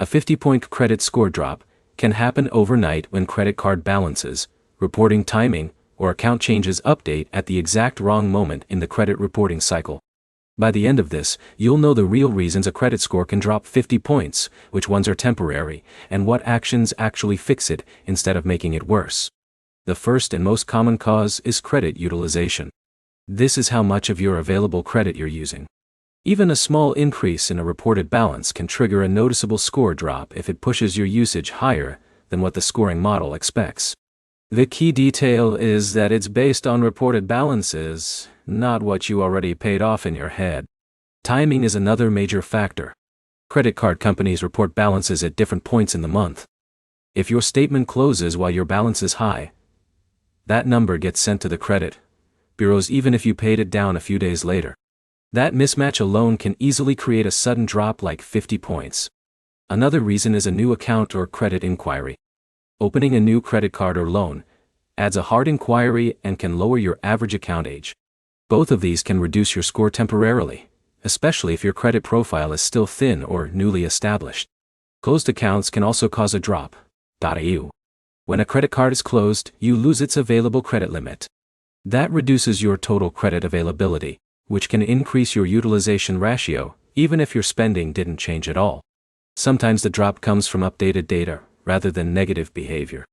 A 50-point credit score drop can happen overnight when credit card balances, reporting timing, or account changes update at the exact wrong moment in the credit reporting cycle. By the end of this, you'll know the real reasons a credit score can drop 50 points, which ones are temporary, and what actions actually fix it instead of making it worse. The first and most common cause is credit utilization. This is how much of your available credit you're using. Even a small increase in a reported balance can trigger a noticeable score drop if it pushes your usage higher than what the scoring model expects. The key detail is that it's based on reported balances, not what you already paid off in your head. Timing is another major factor. Credit card companies report balances at different points in the month. If your statement closes while your balance is high, that number gets sent to the credit bureaus even if you paid it down a few days later. That mismatch alone can easily create a sudden drop like 50 points. Another reason is a new account or credit inquiry. Opening a new credit card or loan adds a hard inquiry and can lower your average account age. Both of these can reduce your score temporarily, especially if your credit profile is still thin or newly established. Closed accounts can also cause a drop. When a credit card is closed, you lose its available credit limit. That reduces your total credit availability, which can increase your utilization ratio, even if your spending didn't change at all. Sometimes the drop comes from updated data, rather than negative behavior.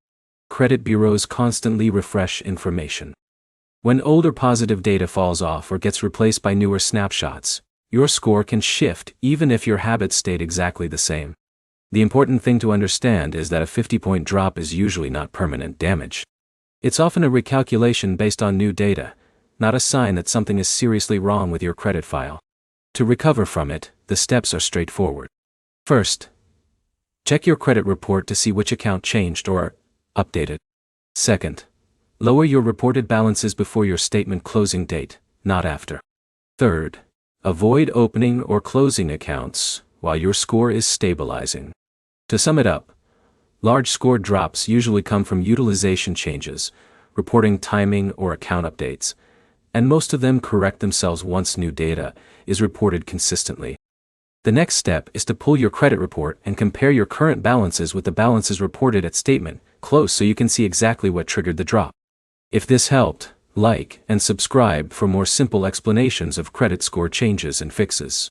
Credit bureaus constantly refresh information. When older positive data falls off or gets replaced by newer snapshots, your score can shift even if your habits stayed exactly the same. The important thing to understand is that a 50-point drop is usually not permanent damage. It's often a recalculation based on new data, not a sign that something is seriously wrong with your credit file. To recover from it, the steps are straightforward. First, check your credit report to see which account changed or updated. Second, lower your reported balances before your statement closing date, not after. Third, avoid opening or closing accounts while your score is stabilizing. To sum it up, large score drops usually come from utilization changes, reporting timing or account updates, and most of them correct themselves once new data is reported consistently. The next step is to pull your credit report and compare your current balances with the balances reported at statement close so you can see exactly what triggered the drop. If this helped, like and subscribe for more simple explanations of credit score changes and fixes.